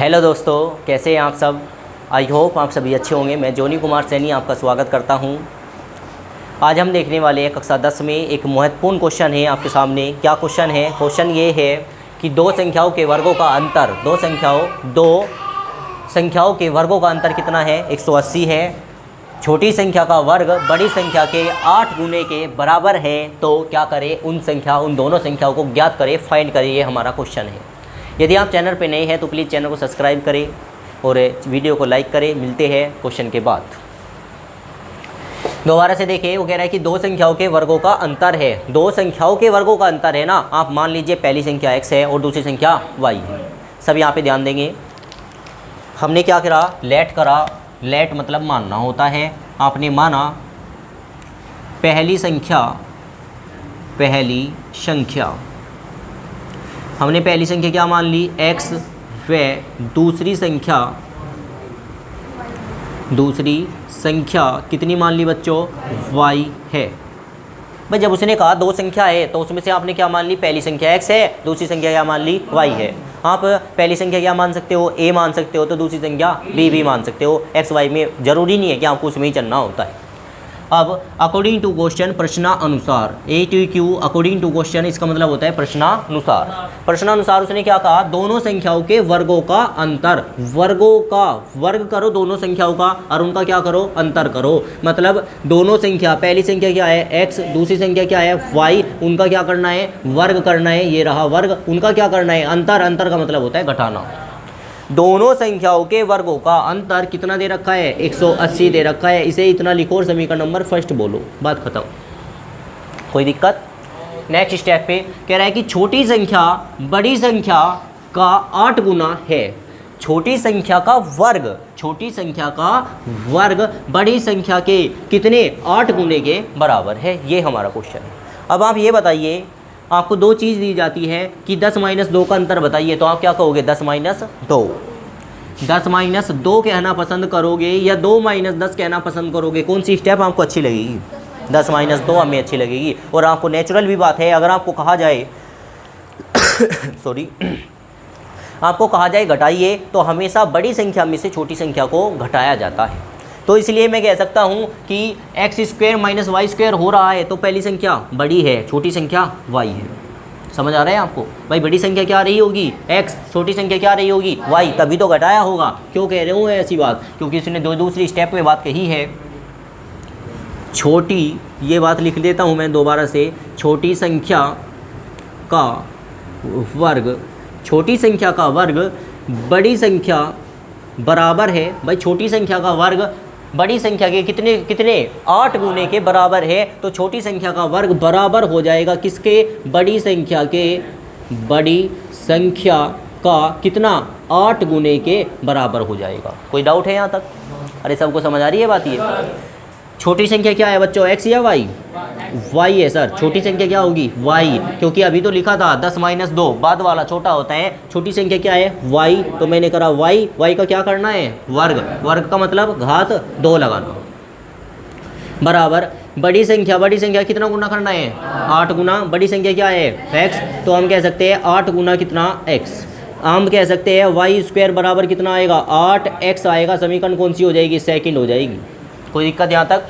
Hello दोस्तों, कैसे हैं आप सब। आई होप आप सभी अच्छे होंगे। मैं जोनी कुमार सैनी आपका स्वागत करता हूं। आज हम देखने वाले हैं कक्षा 10 में एक महत्वपूर्ण क्वेश्चन है आपके सामने। क्या क्वेश्चन है? क्वेश्चन ये है कि दो संख्याओं के वर्गों का अंतर, दो संख्याओं के वर्गों का अंतर कितना है? 180 है। छोटी संख्या का वर्ग बड़ी संख्या के 8 गुने के बराबर है, तो क्या करें? उन दोनों संख्याओं को ज्ञात करें, फाइंड करें। ये हमारा क्वेश्चन है। यदि आप चैनल पर नए हैं तो प्लीज़ चैनल को सब्सक्राइब करें और वीडियो को लाइक करें। मिलते हैं क्वेश्चन के बाद। दोबारा से देखिए, वो कह रहा है कि दो संख्याओं के वर्गों का अंतर है। दो संख्याओं के वर्गों का अंतर है ना। आप मान लीजिए पहली संख्या x है और दूसरी संख्या y है। सब यहाँ पे ध्यान देंगे। हमने क्या करा? लेट करा। लेट मतलब मानना होता है। आपने माना पहली संख्या हमने पहली संख्या क्या मान ली? x। व दूसरी संख्या कितनी मान ली बच्चों? y है। भाई जब उसने कहा दो संख्या है तो उसमें से आपने क्या मान ली? पहली संख्या x है, दूसरी संख्या क्या मान ली? y है। आप पहली संख्या क्या मान सकते हो? a मान सकते हो, तो दूसरी संख्या b भी मान सकते हो। x y में ज़रूरी नहीं है कि आपको उसमें ही चलना होता है। अब अकॉर्डिंग टू क्वेश्चन, प्रश्नानुसार, ATQ अकॉर्डिंग टू क्वेश्चन, इसका मतलब होता है प्रश्नानुसार। प्रश्नानुसार उसने क्या कहा? दोनों संख्याओं के वर्गों का अंतर। वर्गों का वर्ग करो दोनों संख्याओं का और उनका क्या करो? अंतर करो। मतलब दोनों संख्या, पहली संख्या क्या है? x, दूसरी संख्या क्या है? y। उनका क्या करना है? वर्ग करना है। ये रहा वर्ग। उनका क्या करना है? अंतर। अंतर का मतलब होता है घटाना। दोनों संख्याओं के वर्गों का अंतर कितना दे रखा है? 180 दे रखा है। इसे इतना लिखो और समीकरण नंबर फर्स्ट बोलो। बात खत्म। कोई दिक्कत? नेक्स्ट स्टेप पे कह रहा है कि छोटी संख्या बड़ी संख्या का 8 गुना है। छोटी संख्या का वर्ग बड़ी संख्या के कितने? 8 गुने के बराबर है। ये हमारा क्वेश्चन है। अब आप ये बताइए, आपको दो चीज़ दी जाती है कि 10 - 2 का अंतर बताइए, तो आप क्या कहोगे? 10 - 2। 10 - 2 कहना पसंद करोगे या 2 - 10 कहना पसंद करोगे? कौन सी स्टेप आपको अच्छी लगेगी? 10 - 2 हमें अच्छी लगेगी। और आपको नेचुरल भी बात है, अगर आपको कहा जाए आपको कहा जाए घटाइए, तो हमेशा बड़ी संख्या में से छोटी संख्या को घटाया जाता है। तो इसलिए मैं कह सकता हूँ कि x² - y² हो रहा है, तो पहली संख्या बड़ी है, छोटी संख्या y है। समझ आ रहा है आपको? भाई बड़ी संख्या क्या रही होगी? x, छोटी संख्या क्या रही होगी? y। तभी तो घटाया होगा। क्यों कह रहे हो ऐसी बात? क्योंकि उसने दूसरी स्टेप में बात कही है। छोटी, ये बात लिख देता हूँ मैं दोबारा से। छोटी संख्या का वर्ग बड़ी संख्या बराबर है। भाई छोटी संख्या का वर्ग बड़ी संख्या के कितने 8 गुने के बराबर है। तो छोटी संख्या का वर्ग बराबर हो जाएगा किसके? बड़ी संख्या के। बड़ी संख्या का कितना? 8 गुने के बराबर हो जाएगा। कोई डाउट है यहाँ तक? अरे सबको समझ आ रही है बात? ये छोटी संख्या क्या है बच्चों? x या y? y है सर। छोटी संख्या क्या होगी? y। क्योंकि अभी तो लिखा था 10 - 2, बाद वाला छोटा होता है। छोटी संख्या क्या है? y। तो मैंने करा y का क्या करना है? वर्ग। वर्ग का मतलब घात 2 लगाना, बराबर बड़ी संख्या कितना गुना करना है? 8 गुना। बड़ी संख्या क्या है? x। तो हम कह सकते हैं 8 गुना कितना? x। हम कह सकते हैं y² बराबर कितना आएगा? 8x आएगा। समीकरण कौन सी हो जाएगी? सेकंड हो जाएगी। कोई दिक्कत यहाँ तक?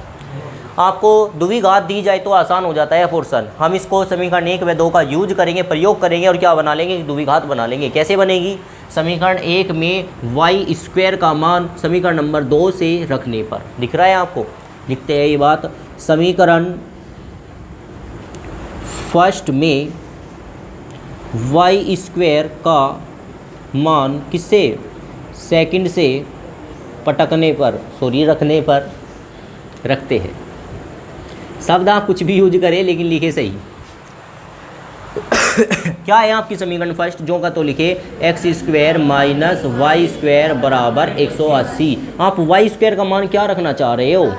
आपको द्विघात दी जाए तो आसान हो जाता है पोर्शन। हम इसको समीकरण 1 व 2 का यूज करेंगे, प्रयोग करेंगे और क्या बना लेंगे? द्विघात बना लेंगे। कैसे बनेगी? समीकरण 1 में y² का मान समीकरण नंबर 2 से रखने पर। दिख रहा है आपको? लिखते हैं ये बात। समीकरण फर्स्ट में y² का मान किससे? सेकंड से रखने पर रखते हैं। शब्द आप कुछ भी यूज करें लेकिन लिखे सही। क्या है आपकी समीकरण फर्स्ट? जो का तो लिखे x² - y² बराबर 180। आप y² का मान क्या रखना चाह रहे हो?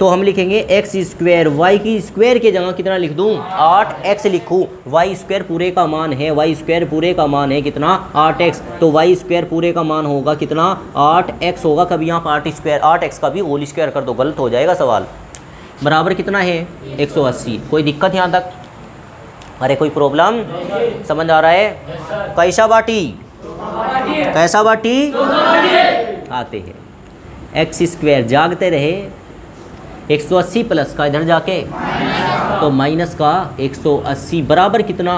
तो हम लिखेंगे x²। y की स्क्वायर के जगह कितना लिख दूं? 8x लिखूं। y² पूरे का मान है। y² पूरे का मान है कितना? 8x। तो y² पूरे का मान होगा कितना? 8x होगा। कभी यहाँ 8x का भी होल स्क्वायर कर दो, गलत हो जाएगा सवाल। बराबर कितना है? 180। कोई दिक्कत यहाँ तक? अरे कोई प्रॉब्लम? समझ आ रहा है? कैसा बाटी? कैसा बाटी आते हैं। एक्स स्क्वायर जागते रहे 180 प्लस का इधर जाके तो माइनस का 180 बराबर कितना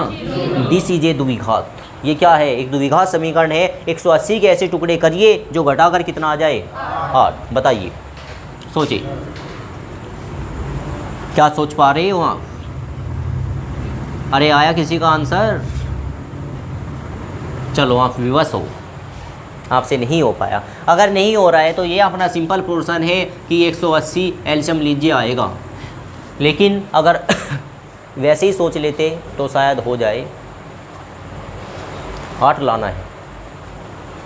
डी सी जे द्विघात। ये क्या है, एक द्विघात समीकरण है। 180 के ऐसे टुकड़े करिए जो घटाकर कितना आ जाए 8। बताइए, सोचिए क्या सोच पा रहे हो आप। अरे आया किसी का आंसर? चलो आप विवश हो, आपसे नहीं हो पाया। अगर नहीं हो रहा है तो ये अपना सिंपल पोर्शन है कि 180 एलसीएम लीजिए आएगा। लेकिन अगर वैसे ही सोच लेते तो शायद हो जाए। 8 लाना है,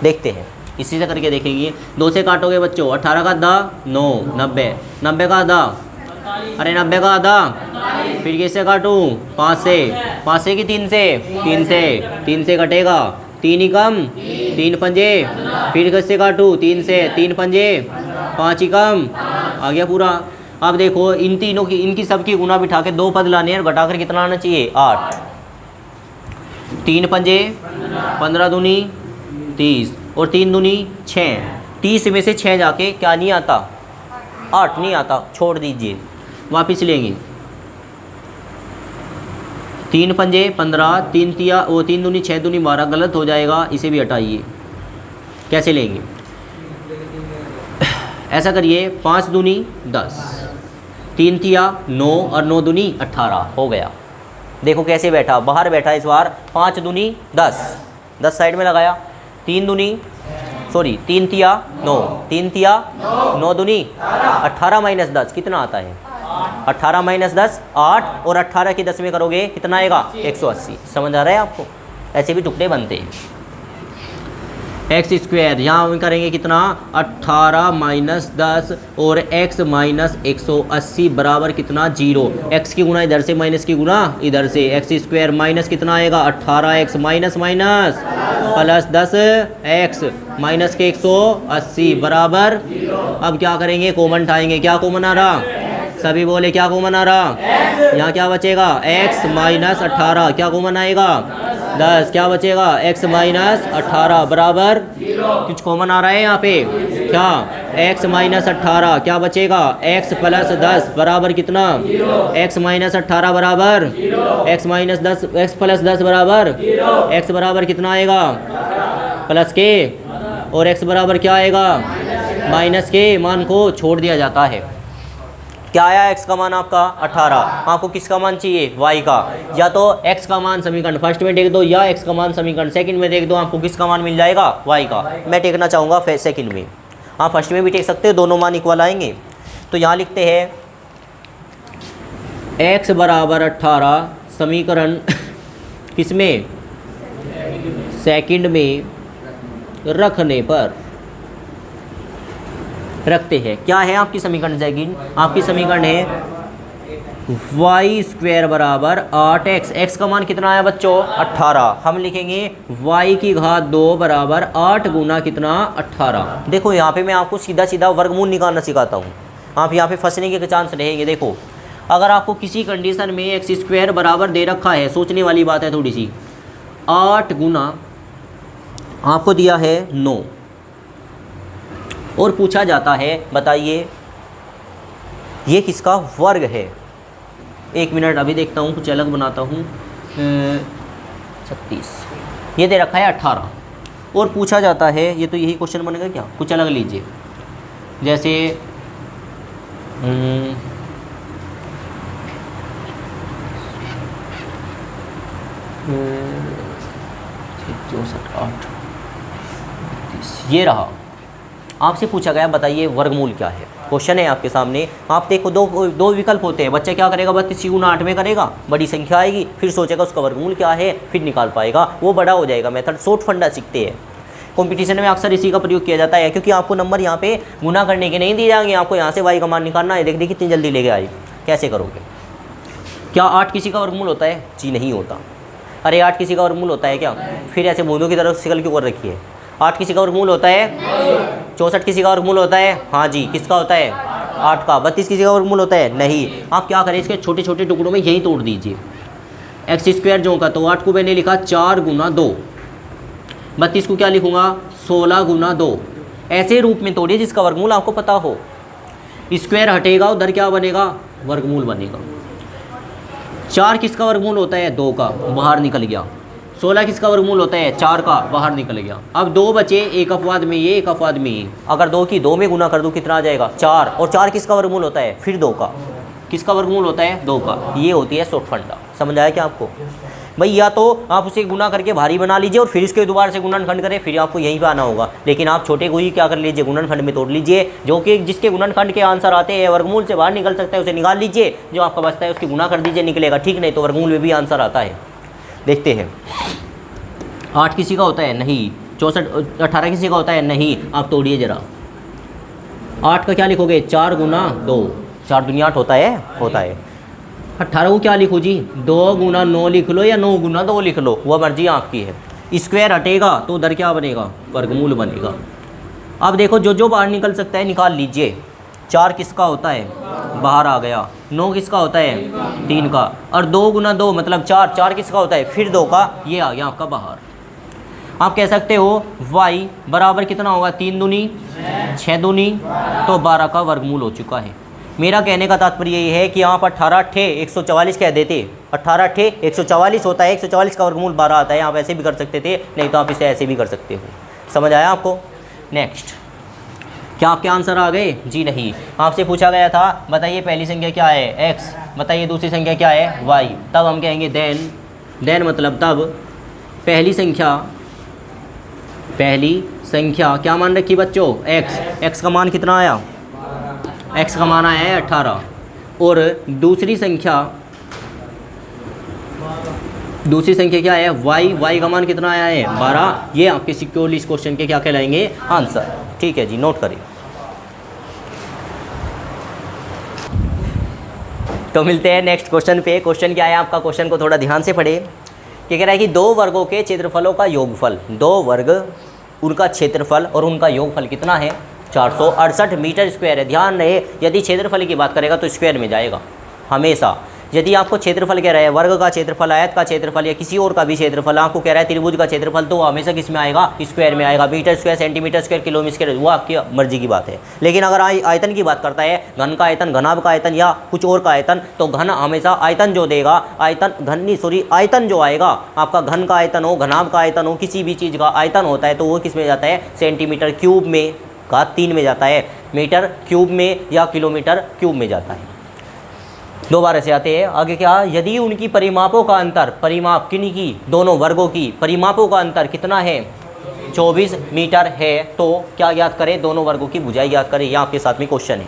देखते हैं, इसी से करके देखेंगे। 2 से काटोगे बच्चों, 18 का आधा 9, 90, 90 का आधा, अरे 90 का आधा, फिर किससे काटूँ 5 से, 5 से कि 3 से, 3 से कटेगा, 3 ही कम, 3 पंजे, फिर किससे काटूँ 3 से, 3 पंजे 5 ही कम, आ गया पूरा। अब देखो इन तीनों की, इनकी सबकी गुना बिठा के 2 पद लाने हैं और घटाकर कितना आना चाहिए 8। 3 पंजे 15 दूनी 30 और 3 दूनी 6। 30 में से 6 जाके क्या नहीं आता 8 नहीं आता, छोड़ दीजिए, वापस लेंगे। 3 पंजे 15, 3 तिया वो 3 दूनी 6 दूनी 12, गलत हो जाएगा, इसे भी हटाइए। कैसे लेंगे, ऐसा करिए 5 दूनी 10, 3 तिया 9 और 9 दूनी 18 हो गया। देखो कैसे बैठा, बाहर बैठा इस बार। 5 दूनी 10, 10 साइड में लगाया। 3 तिया 9, 3 तिया 9 दूनी 18 माइनस 10 कितना आता है 18 माइनस 10 8, और 18 की 10 में करोगे कितना आएगा 180। समझ आ रहा है आपको, ऐसे भी टुकड़े बनते हैं। एक्स स्क्वायर यहाँ हम करेंगे कितना 18 माइनस 10 और x माइनस 180 बराबर कितना 0। x की गुना इधर से, माइनस की गुना इधर से, एक्स स्क्वायर माइनस कितना आएगा 18x minus minus plus 10x minus के 180 बराबर। अब क्या करेंगे, कॉमन उठाएंगे। क्या कॉमन आ रहा, सभी बोले क्या कॉमन आ रहा, यहाँ क्या बचेगा x माइनस 18, क्या कॉमन आएगा 10, क्या बचेगा x माइनस 18 बराबर, कुछ कॉमन आ रहा है यहाँ पे क्या, x माइनस 18, क्या बचेगा x प्लस 10 बराबर कितना, x माइनस 18 बराबर x माइनस 10, x प्लस 10 बराबर x बराबर कितना आएगा प्लस के, और x बराबर क्या आएगा माइनस के मान को छोड़ दिया जाता है। क्या आया x का मान आपका 18। आपको किसका मान चाहिए y का, या तो x का मान समीकरण फर्स्ट में देख दो या x का मान समीकरण सेकंड में देख दो, आपको किसका मान मिल जाएगा y का। मैं टेकना चाहूँगा सेकंड में, हाँ फर्स्ट में भी टेक सकते हो, दोनों मान इक्वल आएंगे। तो यहाँ लिखते हैं x बराबर 18 समीकरण किसमें सेकंड में रखने पर रखते हैं। क्या है आपकी समीकरण सेकंड, आपकी समीकरण है y स्क्वायर बराबर 8x, x का मान कितना आया बच्चों 18। हम लिखेंगे y की घात 2 बराबर 8 गुना कितना 18। देखो यहाँ पे मैं आपको सीधा सीधा वर्गमूल निकालना सिखाता हूँ, आप यहाँ पे फंसने के चांस रहेंगे। देखो अगर आपको किसी कंडीशन में एक्स स्क्वायर बराबर दे रखा है, सोचने वाली बात है थोड़ी सी, 8 गुना आपको दिया है 9 और पूछा जाता है बताइए ये किसका वर्ग है। 1 मिनट अभी देखता हूँ, कुछ अलग बनाता हूँ। 36 ये दे रखा है 18 और पूछा जाता है, ये तो यही क्वेश्चन बनेगा क्या, कुछ अलग लीजिए। जैसे 64 ये रहा, आपसे पूछा गया बताइए वर्गमूल क्या है। क्वेश्चन है आपके सामने, आप देखो दो विकल्प होते हैं। बच्चा क्या करेगा 32 गुना 8 में करेगा, बड़ी संख्या आएगी, फिर सोचेगा उसका वर्गमूल क्या है, फिर निकाल पाएगा, वो बड़ा हो जाएगा। मेथड शॉर्ट फंडा सीखते हैं, कंपटीशन में अक्सर इसी का प्रयोग किया जाता है, क्योंकि आपको नंबर यहाँ पे गुना करने के नहीं दिए जाएंगे, आपको यहाँ से y का मान निकालना है। देखिए कितनी जल्दी लेके आए, कैसे करोगे। क्या 8 किसी का वर्गमूल होता है, जी नहीं होता। अरे 8 किसी का वर्गमूल होता है क्या, फिर ऐसे बूंदों की तरफ शिकल क्यों कर रखी है। 8 किसी का वर्गमूल होता है, 64 किसी का वर्गमूल होता है, हाँ जी किसका होता है 8 का। 32 किसी का वर्गमूल होता है, नहीं। आप क्या करें इसके छोटे छोटे टुकड़ों में यही तोड़ दीजिए। एक्स स्क्वायर जो का, तो 8 को मैंने लिखा 4 गुना 2, 32 को क्या लिखूँगा 16 गुना 2, ऐसे रूप में तोड़िए जिसका वर्गमूल आपको पता हो। स्क्वायर हटेगा उधर क्या बनेगा, वर्गमूल बनेगा। 4 किसका वर्गमूल होता है 2 का, बाहर निकल गया। 16 किसका वर्गमूल होता है 4 का, बाहर निकल गया। अब 2 बचे, एक अपवाद में ये, एक अपवाद में ये। अगर 2 की 2 में गुना कर दूँ कितना आ जाएगा 4, और 4 किसका वर्गमूल होता है फिर 2 का, किसका वर्गमूल होता है 2 का। ये होती है शॉर्ट फंडा। समझ आया क्या आपको भाई? या तो आप उसे गुना करके भारी बना लीजिए और फिर इसके दोबारा से गुणनखंड करें, फिर आपको यहीं पे आना होगा। लेकिन आप छोटे को ही क्या कर लीजिए, गुणनखंड में तोड़ लीजिए। जो कि जिसके गुणनखंड के आंसर आते हैं, वर्गमूल से बाहर निकल सकता है, उसे निकाल लीजिए। जो आपका बचता है उसकी गुना कर दीजिए, निकलेगा। ठीक, नहीं तो वर्गमूल में भी आंसर आता है। देखते हैं 8 किसी का होता है नहीं, 64 18 किसी का होता है नहीं। आप तोड़िए जरा। 8 का क्या लिखोगे 4 गुना 2, 4 दूनी 8 होता है, होता है। 18 को क्या लिखो जी 2 गुना 9 लिख लो या 9 गुना 2 लिख लो, वह मर्जी आपकी है। स्क्वायर हटेगा तो उधर क्या बनेगा, वर्गमूल बनेगा। अब देखो जो जो बाहर निकल सकता है निकाल लीजिए। 4 किसका होता है, बाहर आ गया। 9 किसका होता है 3 का, और 2 गुना 2 मतलब 4, 4 किसका होता है फिर 2 का, ये आ गया आपका बाहर। आप कह सकते हो y बराबर कितना होगा 3 दूनी 6 दूनी तो 12 का वर्गमूल हो चुका है। मेरा कहने का तात्पर्य ये है कि आप 18 ठे 144 कह देते, 18 ठे 144 होता है, 144 का वर्गमूल 12 आता है। आप ऐसे भी कर सकते थे, नहीं तो आप इसे ऐसे भी कर सकते हो। समझ आया आपको? नेक्स्ट, क्या आपके आंसर आ गए जी? नहीं, आपसे पूछा गया था बताइए पहली संख्या क्या है x, बताइए दूसरी संख्या क्या है y। तब हम कहेंगे देन मतलब तब पहली संख्या क्या मान रखी बच्चों x का मान कितना आया, x का मान आया है 18, और दूसरी संख्या क्या है y का मान कितना आया है 12। ये आपके सिक्योरली इस क्वेश्चन के क्या कहलाएंगे आंसर। ठीक है जी, नोट करिए। तो मिलते हैं नेक्स्ट क्वेश्चन पे। क्वेश्चन क्या है आपका, क्वेश्चन को थोड़ा ध्यान से पढ़े। क्या कह रहा है कि 2 वर्गों के क्षेत्रफलों का योगफल, 2 वर्ग उनका क्षेत्रफल और उनका योगफल कितना है 468 मीटर स्क्वायर है। ध्यान रहे यदि क्षेत्रफल की बात करेगा तो स्क्वायर में जाएगा हमेशा। यदि आपको क्षेत्रफल कह रहा है, वर्ग का क्षेत्रफल, आयत का क्षेत्रफल या किसी और का भी क्षेत्रफल आपको कह रहा है त्रिभुज का क्षेत्रफल, तो हमेशा किस में आएगा स्क्वायर में आएगा। Metre square, centimetre square, kilometre square, वो आपकी मर्जी की बात है। लेकिन अगर आयतन की बात करता है, घन का आयतन, घनाभ का आयतन या कुछ और का आयतन, तो घन हमेशा आयतन जो देगा, आयतन जो आएगा आपका, घन का आयतन हो, घनाभ का आयतन हो, किसी भी चीज़ का आयतन होता है तो वो किस में जाता है सेंटीमीटर क्यूब में घात 3 में जाता है, मीटर क्यूब में या किलोमीटर क्यूब में जाता है। दोबारा से आते हैं आगे। क्या यदि उनकी परिमापों का अंतर, परिमाप किन्हीं की, दोनों वर्गों की परिमापों का अंतर कितना है 24 मीटर है, तो क्या ज्ञात करें, दोनों वर्गों की भुजाई ज्ञात करें। यह आपके साथ में क्वेश्चन है।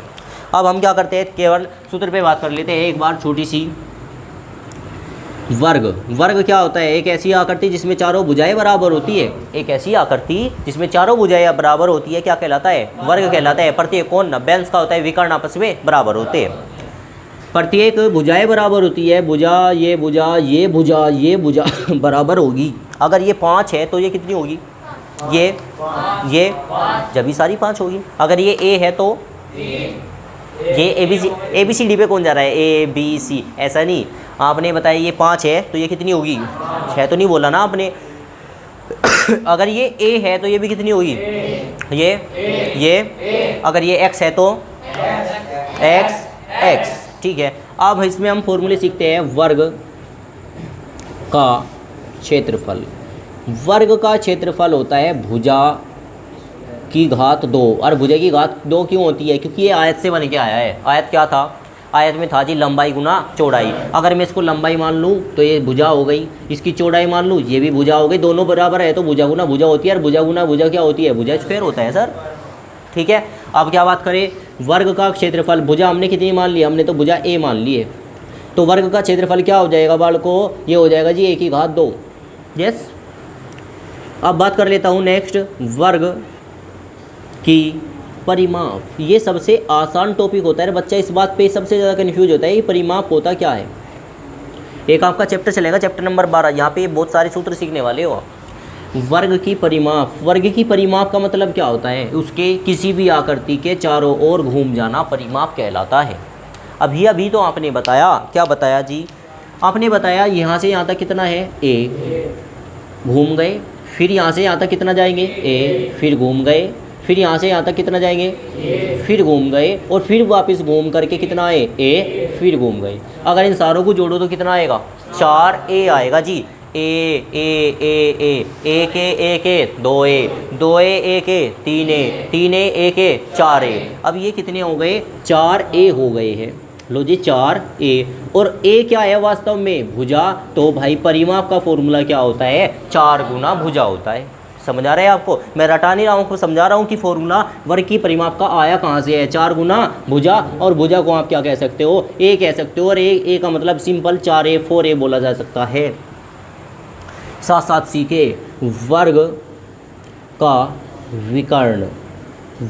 अब हम क्या करते हैं, केवल सूत्र पे बात कर लेते हैं एक बार छोटी सी। वर्ग क्या होता है, एक ऐसी आकृति जिसमें चारों भुजाएं बराबर होती है। एक ऐसी आकृति जिसमें चारों भुजाएं बराबर होती है क्या कहलाता है, वर्ग कहलाता है। प्रत्येक कोण 90 अंश का होता है, विकर्ण आपस में बराबर होते हैं। प्रत्येक भुजाएं बराबर होती है, भुजा ये भुजा बराबर होगी। अगर ये 5 है तो ये कितनी होगी, ये जब भी सारी 5 होगी। अगर ये ए है तो ये ABCD पे कौन जा रहा है, ABC, ऐसा नहीं। आपने बताया ये 5 है तो ये कितनी होगी 6 तो नहीं बोला ना आपने। अगर ये A है तो ये भी कितनी होगी, ये अगर ये X है तो X। ठीक है, अब इसमें हम फॉर्मूले सीखते हैं। वर्ग का क्षेत्रफल, वर्ग का क्षेत्रफल होता है भुजा की घात 2। और भुजा की घात 2 क्यों होती है, क्योंकि ये आयत से बन के आया है। आयत क्या था, आयत में था जी लंबाई गुना चौड़ाई। अगर मैं इसको लंबाई मान लूँ तो ये भुजा हो गई, इसकी चौड़ाई मान लूँ ये भी भुजा हो गई। दोनों बराबर है तो भुजा गुना भुजा होती है, और भुजा गुना भुजा क्या होती है, भुजा स्क्वायर होता है सर। ठीक है, अब क्या बात करें, वर्ग का क्षेत्रफल, भुजा हमने कितनी मान ली, हमने तो भुजा A मान ली है। तो वर्ग का क्षेत्रफल क्या हो जाएगा बालको, ये हो जाएगा जी 1 की घात 2। यस, अब बात कर लेता हूँ नेक्स्ट, वर्ग की परिमाप। ये सबसे आसान टॉपिक होता है, बच्चा इस बात पे सबसे ज़्यादा कन्फ्यूज होता है कि परिमाप होता क्या है। एक आपका चैप्टर चलेगा, चैप्टर नंबर 12, यहाँ पे बहुत सारे सूत्र सीखने वाले हो। वर्ग की परिमाप, वर्ग की परिमाप का मतलब क्या होता है, उसके किसी भी आकृति के चारों ओर घूम जाना परिमाप कहलाता है। अभी तो आपने बताया, क्या बताया जी, आपने बताया यहाँ से यहाँ तक कितना है A, घूम गए, फिर यहाँ से यहाँ तक कितना जाएंगे ए, फिर घूम गए, फिर यहाँ से यहाँ तक कितना जाएंगे फिर घूम गए, और फिर वापस घूम करके कितना आए ए, फिर घूम गए। अगर इन सारों को जोड़ो तो कितना आएगा 4a आएगा जी। ए के 2a ए के 3a ए के 4a। अब ये कितने हो गए 4a हो गए हैं। लो जी 4a, और a क्या है वास्तव में भुजा। तो भाई परिमाप का फॉर्मूला क्या होता है 4 गुना भुजा होता है। समझ आ रहा है आपको, मैं रटा नहीं रहा हूँ, समझा रहा हूँ कि फॉर्मूला वर्ग की परिमाप का आया कहाँ से है 4 गुना भुजा। और भुजा को आप क्या कह सकते हो a कह सकते हो, और a का मतलब सिंपल 4a 4a बोला जा सकता है। साथ साथ सीखे वर्ग का विकर्ण।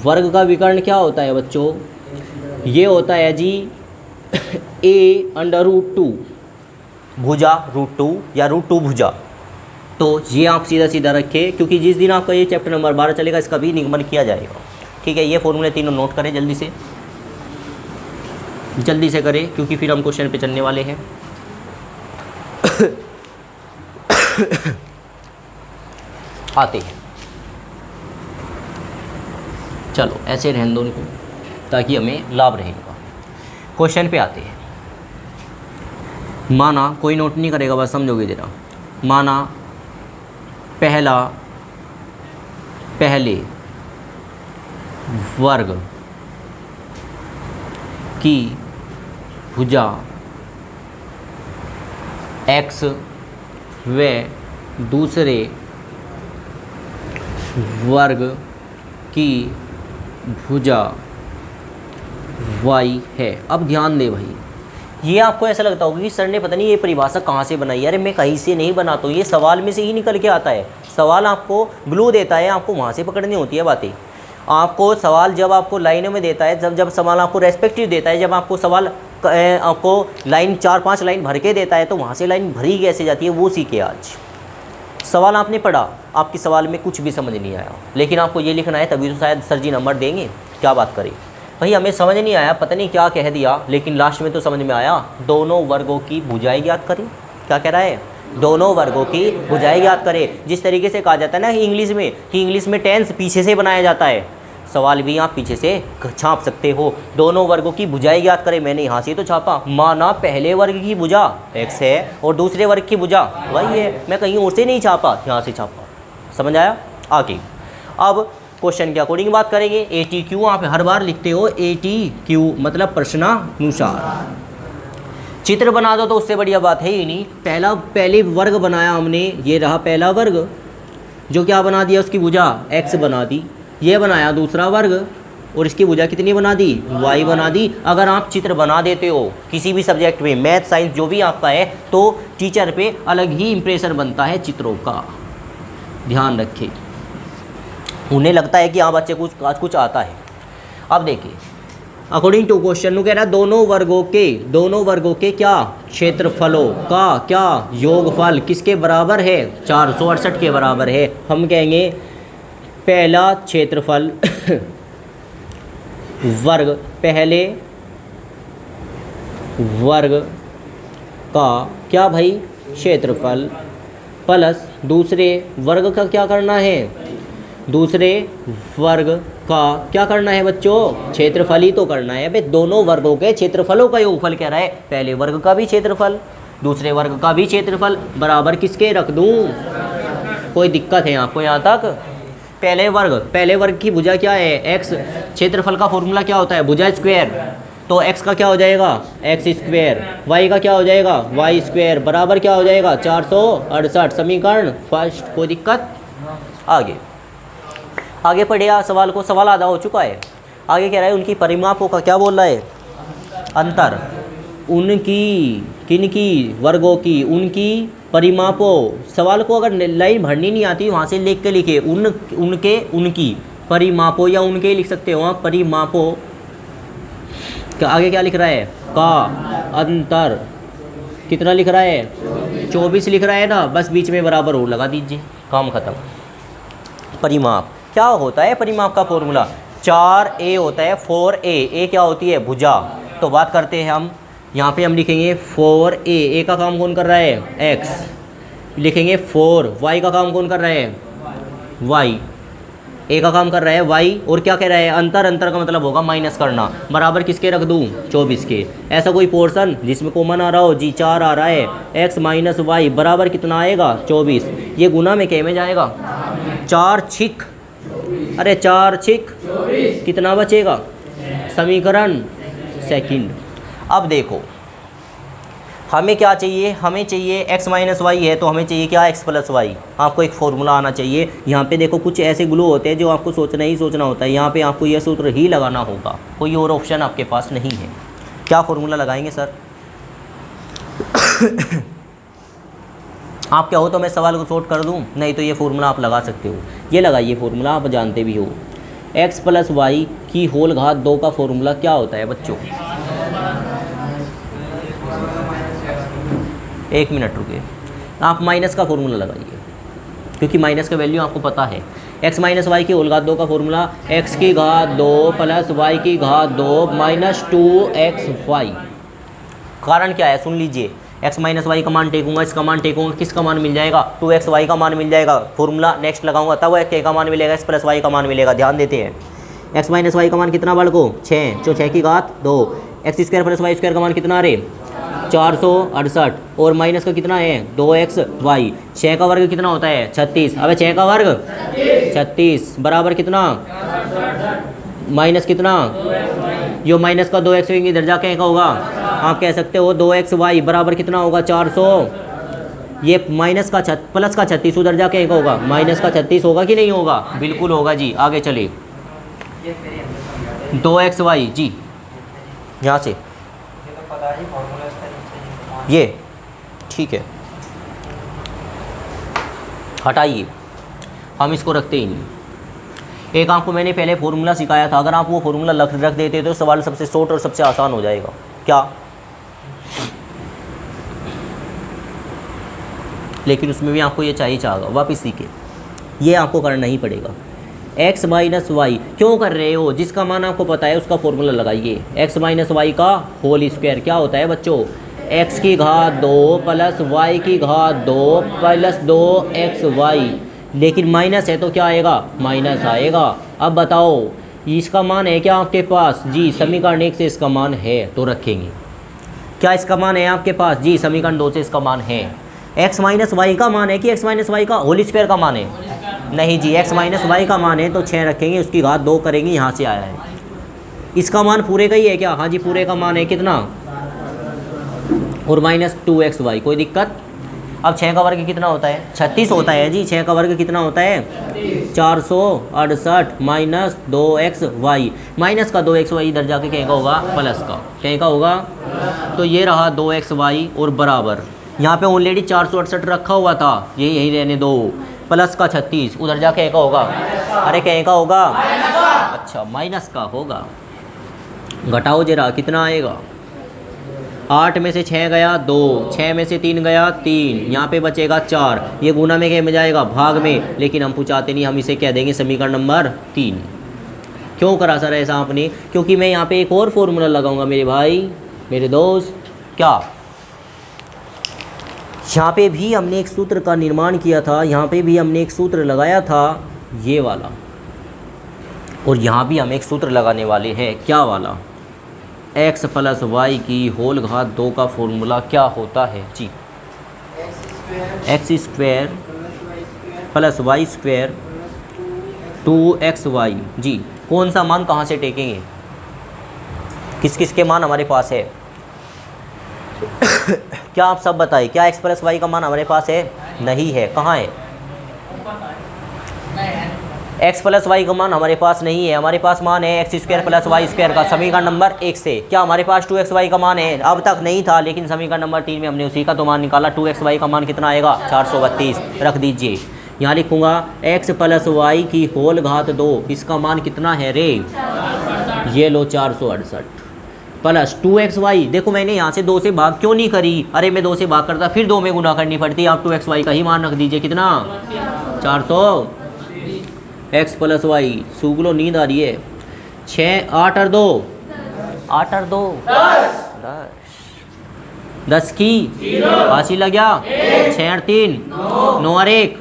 वर्ग का विकर्ण क्या होता है बच्चों, ये होता है जी a/√2 भुजा √2 या √2 भुजा। तो ये आप सीधा सीधा रखें, क्योंकि जिस दिन आपका ये चैप्टर नंबर 12 चलेगा इसका भी निगमन किया जाएगा। ठीक है, ये फॉर्मूले तीनों नोट करें जल्दी से करें, क्योंकि फिर हम क्वेश्चन पे चलने वाले हैं। आते हैं, चलो ऐसे रहने दो उनको ताकि हमें लाभ रहेगा। क्वेश्चन पे आते हैं। माना, कोई नोट नहीं करेगा, बस समझोगे जरा। माना पहले वर्ग की भुजा x व दूसरे वर्ग की भुजा y है। अब ध्यान दे भाई, ये आपको ऐसा लगता होगा कि सर ने पता नहीं ये परिभाषा कहाँ से बनाई। अरे मैं कहीं से नहीं बनाता हूँ, ये सवाल में से ही निकल के आता है। सवाल आपको ग्लू देता है, आपको वहाँ से पकड़नी होती है बातें। आपको सवाल जब आपको लाइनों में देता है, जब सवाल आपको रेस्पेक्टिव देता है, जब आपको सवाल आपको लाइन 4-5 लाइन भर के देता है, तो वहाँ से लाइन भरी कैसे जाती है वो सीखे आज। सवाल आपने पढ़ा, आपके सवाल में कुछ भी समझ नहीं आया, लेकिन आपको ये लिखना है, तभी तो शायद सर जी नंबर देंगे। क्या बात करें भाई, हमें समझ नहीं आया, पता नहीं क्या कह दिया, लेकिन लास्ट में तो समझ में आया। दोनों वर्गों की भुजाएं ज्ञात करें। क्या कह रहा है, दोनों वर्गों की भुजाएं ज्ञात करें। जिस तरीके से कहा जाता है ना इंग्लिश में, कि इंग्लिश में टेंस पीछे से बनाया जाता है, सवाल भी आप पीछे से छाप सकते हो। दोनों वर्गों की भुजाएं ज्ञात करें, मैंने यहाँ से तो छापा। माना पहले वर्ग की भुजा x है और दूसरे वर्ग की भुजा y है, मैं कहीं और से नहीं छापा, यहाँ से छापा। समझ आया। आगे अब क्वेश्चन के अकॉर्डिंग बात करेंगे। ATQ आप हर बार लिखते हो, ATQ मतलब प्रश्नानुसार। चित्र बना दो तो उससे बढ़िया बात है ही नहीं। पहले वर्ग बनाया हमने, ये रहा पहला वर्ग, जो क्या बना दिया, उसकी भुजा x बना दी। ये बनाया दूसरा वर्ग, और इसकी भुजा कितनी बना दी, y बना दी। अगर आप चित्र बना देते हो किसी भी सब्जेक्ट में, मैथ साइंस जो भी आपका है, तो टीचर पे अलग ही इम्प्रेशन बनता है चित्रों का। ध्यान रखें, उन्हें लगता है कि हाँ बच्चे कुछ आता है। अब देखिए, अकॉर्डिंग टू क्वेश्चन कह रहा है दोनों वर्गों के क्या क्षेत्रफलों का क्या योगफल किसके बराबर है, 468 के बराबर है। हम कहेंगे पहला क्षेत्रफल वर्ग, पहले वर्ग का क्या भाई क्षेत्रफल, प्लस दूसरे वर्ग का क्या करना है, दूसरे वर्ग का क्या करना है बच्चों, क्षेत्रफल ही तो करना है। भाई दोनों वर्गों के क्षेत्रफलों का योगफल कह रहा है, पहले वर्ग का भी क्षेत्रफल दूसरे वर्ग का भी क्षेत्रफल बराबर किसके रख दूं। कोई दिक्कत है आपको यहाँ तक। पहले वर्ग की भुजा क्या है, x। क्षेत्रफल का फॉर्मूला क्या होता है, भुजा स्क्वायर। तो x का क्या हो जाएगा, x स्क्वायर। y का क्या हो जाएगा, y स्क्वायर बराबर क्या हो जाएगा, 468। समीकरण फर्स्ट। कोई दिक्कत। आगे पढ़िए सवाल को, सवाल आधा हो चुका है। आगे कह रहा है उनकी परिमापों का क्या बोल रहा है, अंतर। उनकी किनकी, वर्गों की, उनकी परिमापों। सवाल को अगर लाइन भरनी नहीं आती वहाँ से लिख के लिखे, उनके उनकी परिमापों, या उनके लिख सकते हो आप परिमापों। आगे क्या लिख रहा है, का अंतर कितना लिख रहा है, 24 लिख रहा है ना, बस बीच में बराबर और लगा दीजिए, काम खत्म। परिमाप क्या होता है, परिमाप का फॉर्मूला 4a होता है, 4a। क्या होती है, भुजा। तो बात करते हैं हम, यहाँ पे हम लिखेंगे 4a। का काम कौन कर रहा है, x। लिखेंगे 4, y का काम कौन कर रहा है, वाई, ए का काम कर रहा है वाई, और क्या कह रहा है अंतर, अंतर का मतलब होगा माइनस करना, बराबर किसके रख दूँ 24 के। ऐसा कोई पोर्शन जिसमें कॉमन आ रहा हो, जी 4 आ रहा है, एक्स माइनस वाई बराबर कितना आएगा 24, ये गुना में क्या में जाएगा 4 छिक, अरे 4 छिक कितना बचेगा, समीकरण सेकंड। अब देखो हमें क्या चाहिए, हमें चाहिए x माइनस वाई है तो हमें चाहिए क्या x प्लस वाई। आपको एक फॉर्मूला आना चाहिए। यहाँ पे देखो कुछ ऐसे ग्लू होते हैं जो आपको सोचना ही सोचना होता है, यहाँ पे आपको यह सूत्र ही लगाना होगा, कोई और ऑप्शन आपके पास नहीं है। क्या फॉर्मूला लगाएंगे सर? आप क्या हो तो मैं सवाल को शॉर्ट कर दूँ, नहीं तो ये फॉर्मूला आप लगा सकते हो, ये लगाइए फॉर्मूला, आप जानते भी हो। x प्लस वाई की होल घात 2 का फॉर्मूला क्या होता है बच्चों? एक मिनट रुकिए, आप माइनस का फॉर्मूला लगाइए क्योंकि माइनस का वैल्यू आपको पता है। x माइनस वाई की होल घात 2 का फॉर्मूला x की घात 2 प्लस वाई की घात 2 माइनस 2xy। कारण क्या है सुन लीजिए, x माइनस वाई का मान टेकूंगा, इसका मान टेकूंगा, किसका मान मिल जाएगा 2xy का मान मिल जाएगा। फॉर्मूला नेक्स्ट लगाऊंगा तब k का मान मिलेगा, x प्लस वाई का मान मिलेगा। ध्यान देते हैं x माइनस वाई का मान कितना बाढ़ को 6, जो 6 की घात 2, X square plus Y square का मान कितना रे 468, और माइनस का कितना है 2xy। 6 का वर्ग कितना होता है 36, अबे 6 का वर्ग 36 बराबर कितना माइनस कितना, जो माइनस का 2x इधर जाके का होगा, आप कह सकते हो 2xy बराबर कितना होगा 400, ये माइनस का प्लस का 36 उधर जाके का होगा, माइनस का 36 होगा कि नहीं होगा, बिल्कुल होगा जी। आगे चलिए 2xy जी, यहाँ से ये ठीक है, हटाइए, हम इसको रखते ही नहीं। एक आपको मैंने पहले फॉर्मूला सिखाया था, अगर आप वो फॉर्मूला रख देते तो सवाल सबसे शॉर्ट और सबसे आसान हो जाएगा। क्या? लेकिन उसमें भी आपको ये चाहिए चाहेगा वापस सीखे, ये आपको करना ही पड़ेगा। x माइनस वाई क्यों कर रहे हो, जिसका मान आपको पता है उसका फॉर्मूला लगाइए। x माइनस वाई का होल स्क्वायर क्या होता है बच्चों, x की घात 2 प्लस वाई की घात 2 प्लस 2xy, लेकिन माइनस है तो क्या आएगा माइनस आएगा। अब बताओ इसका मान है क्या आपके पास, जी समीकरण 1 से इसका मान है तो रखेंगे। क्या इसका मान है आपके पास, जी समीकरण 2 से इसका मान है। x माइनस वाई का मान है कि x माइनस वाई का होल स्क्वायर का मान है, नहीं जी x माइनस वाई का मान है तो 6 रखेंगे, उसकी घात 2 करेंगे, यहाँ से आया है। इसका मान पूरे का ही है क्या, हाँ जी पूरे का मान है कितना, और माइनस 2xy, कोई दिक्कत। अब 6 का वर्ग कितना होता है 36 होता है जी, 6 का वर्ग कितना होता है 468 माइनस 2xy, माइनस का 2xy इधर जाके कहीं का होगा प्लस का, कहीं का होगा, तो ये रहा 2xy और बराबर, यहाँ पे ऑलरेडी 468 रखा हुआ था, ये यही रहने दो, प्लस का 36 उधर जाके का होगा, अरे कहीं का होगा, अच्छा माइनस का होगा, घटाओ जरा कितना आएगा, 8 में से 6 गया 2, 6 में से 3 गया 3, यहाँ पे बचेगा 4, ये गुना में क्या में जाएगा भाग में, लेकिन हम पूछाते नहीं, हम इसे कह देंगे समीकरण नंबर 3। क्यों करा सर ऐसा आपने, क्योंकि मैं यहाँ पे एक और फॉर्मूला लगाऊंगा मेरे भाई मेरे दोस्त। क्या? यहाँ पे भी हमने एक सूत्र का निर्माण किया था, यहाँ पे भी हमने एक सूत्र लगाया था ये वाला, और यहाँ भी हम एक सूत्र लगाने वाले हैं क्या वाला, x प्लस वाई की होल घात 2 का फॉर्मूला क्या होता है जी, x square plus Y square 2xy जी। कौन सा मान कहाँ से टेकेंगे, किस किस के मान हमारे पास है क्या आप सब बताइए, क्या x प्लस वाई का मान हमारे पास है, नहीं है, कहाँ है x प्लस वाई का मान हमारे पास नहीं है, हमारे पास मान है x square plus Y square का, समीकरण नंबर 1 से। क्या हमारे पास 2xy का मान है, अब तक नहीं था, लेकिन समीकरण नंबर 3 में हमने उसी का तो मान निकाला, 2xy का मान कितना आएगा 432, रख दीजिए। यहाँ लिखूँगा x प्लस वाई की होल घात 2, इसका मान कितना है रे, ये लो 468 प्लस 2xy, देखो मैंने यहाँ से 2 से भाग क्यों नहीं करी, अरे मैं 2 से भाग करता फिर 2 में गुना करनी पड़ती, आप 2xy का ही मान रख दीजिए, कितना 400, x प्लस वाई, सूगलो नींद आ रही है, 6 8 और 2 10, 10 की 80 लग गया, 6 और 3 9 और 1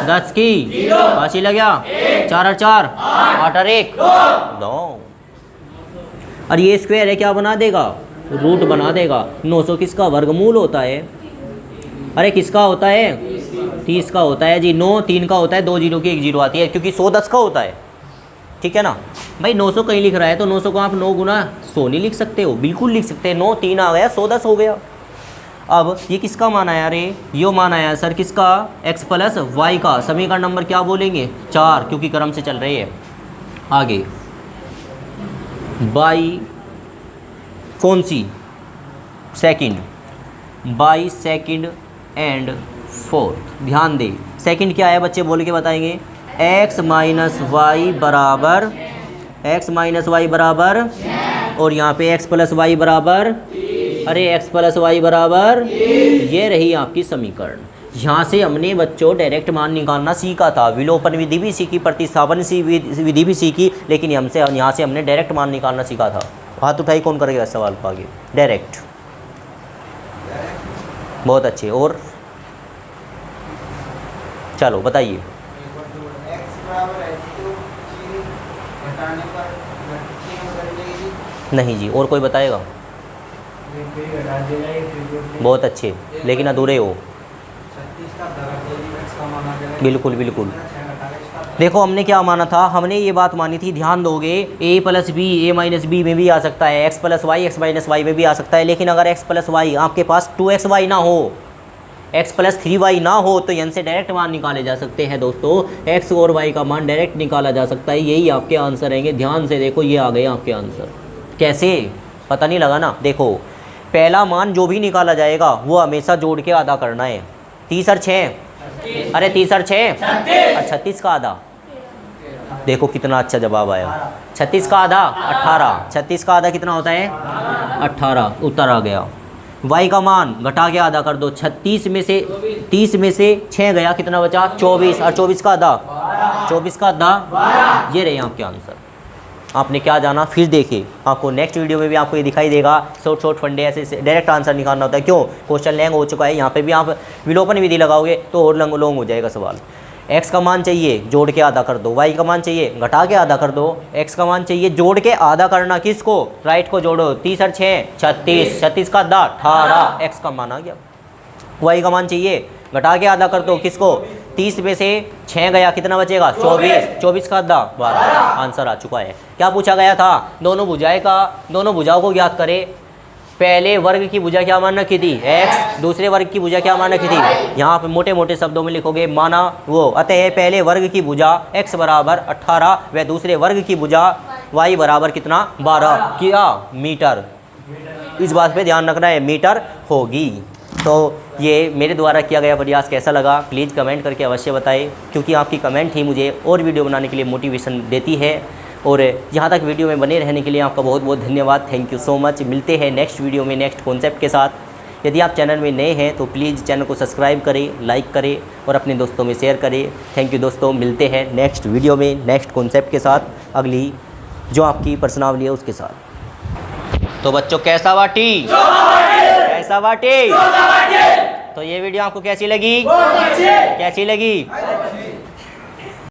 10 की 80 लग गया, 4 और 4 8 और 1 9। और ये स्क्वायर है, क्या बना देगा? रूट बना देगा। 900 किसका वर्गमूल होता है? अरे किसका होता है? 30 का होता है जी। 9 3 का होता है, 2 जीरो की 1 जीरो आती है, क्योंकि 100 10 का होता है। ठीक है ना भाई? 900 कहीं लिख रहा है तो 900 को आप 9 गुना 100 नहीं लिख सकते हो, बिल्कुल लिख सकते हैं। 9 3 आ गया, 100 10 हो गया। अब ये किसका मान आया रे? यो मान आया सर किसका? x प्लस वाई का। समीकरण नंबर क्या बोलेंगे? 4, क्योंकि क्रम से चल रही है। आगे बाई कौन सी? Second. By second and fourth. ध्यान दे, सेकंड क्या है बच्चे बोल के बताएंगे? x माइनस वाई बराबर, x माइनस वाई बराबर, और यहाँ पे x प्लस वाई बराबर, अरे x प्लस वाई बराबर, ये रही आपकी समीकरण। यहाँ से हमने बच्चों डायरेक्ट मान निकालना सीखा था, विलोपन विधि भी सीखी, प्रतिस्थापन विधि भी सीखी, लेकिन यहाँ से हमने डायरेक्ट मान निकालना सीखा था। हाथ उठाई कौन करेगा इस सवाल को आगे? डायरेक्ट। बहुत अच्छे। और चलो बताइए। नहीं जी, और कोई बताएगा? बहुत अच्छे, लेकिन अधूरे हो। बिल्कुल बिल्कुल। देखो हमने क्या माना था? हमने ये बात मानी थी, ध्यान दोगे, a plus b, a minus b में भी आ सकता है, x plus y, x minus y में भी आ सकता है। लेकिन अगर x प्लस वाई आपके पास 2xy ना हो, x प्लस 3y ना हो, तो यहाँ से डायरेक्ट मान निकाले जा सकते हैं दोस्तों। x और y का मान डायरेक्ट निकाला जा सकता है। यही आपके आंसर रहेंगे। ध्यान से देखो, ये आ गए आपके आंसर। कैसे? पता नहीं लगा ना? देखो पहला मान जो भी निकाला जाएगा वो हमेशा जोड़ के आधा करना है। 30 और 6, अरे 30 और 6 और 36 का आधा। देखो कितना अच्छा जवाब आया। 36 का आधा 18। 36 का आधा कितना होता है? 18। उत्तर आ गया। y का मान घटा के आधा कर दो। 36 में से 30 में से 6 गया, कितना बचा? 24। और 24 का आधा 24 का आधा, ये रहे आपके आंसर। आपने क्या जाना? फिर देखिए, आपको नेक्स्ट वीडियो में भी आपको ये दिखाई देगा। शॉर्ट फंडे ऐसे डायरेक्ट आंसर निकालना होता है। क्यों? क्वेश्चन लैंग हो चुका है। यहाँ पे भी आप विलोपन विधि लगाओगे तो और लॉन्ग हो जाएगा सवाल। x का मान चाहिए, जोड़ के आधा कर दो। y का मान चाहिए, घटा के आधा कर दो। x का मान चाहिए, जोड़ के आधा करना। किसको? राइट को जोड़ो। 30 और 6 36, 36 का आधा 18, x का मान आ गया। y का मान चाहिए, घटा के आधा कर दो। किसको? 30 में से 6 गया, कितना बचेगा? 24। 24 का आधा 12। आंसर आ चुका है। क्या पूछा गया था? दोनों भुजाओं को ज्ञात करे। पहले वर्ग की भुजा क्या मान रखी थी? x। दूसरे वर्ग की भुजा क्या मान रखी थी? यहाँ पे मोटे मोटे शब्दों में लिखोगे, माना वो। अतः पहले वर्ग की भुजा x बराबर 18 व दूसरे वर्ग की भुजा y बराबर कितना? 12। क्या? मीटर। इस बात पे ध्यान रखना है, मीटर होगी। तो ये मेरे द्वारा किया गया प्रयास कैसा लगा प्लीज़ कमेंट करके अवश्य बताएं, क्योंकि आपकी कमेंट ही मुझे और वीडियो बनाने के लिए मोटिवेशन देती है। और यहाँ तक वीडियो में बने रहने के लिए आपका बहुत बहुत धन्यवाद। Thank you so much. मिलते हैं नेक्स्ट वीडियो में नेक्स्ट कॉन्सेप्ट के साथ। यदि आप चैनल में नए हैं तो प्लीज़ चैनल को सब्सक्राइब करें, लाइक करें और अपने दोस्तों में शेयर करें। थैंक यू दोस्तों। मिलते हैं नेक्स्ट वीडियो में नेक्स्ट कॉन्सेप्ट के साथ, अगली जो आपकी प्रश्नावली है उसके साथ। तो बच्चों कैसा वाटी? कैसा वाटी? तो ये वीडियो आपको कैसी लगी? कैसी लगी?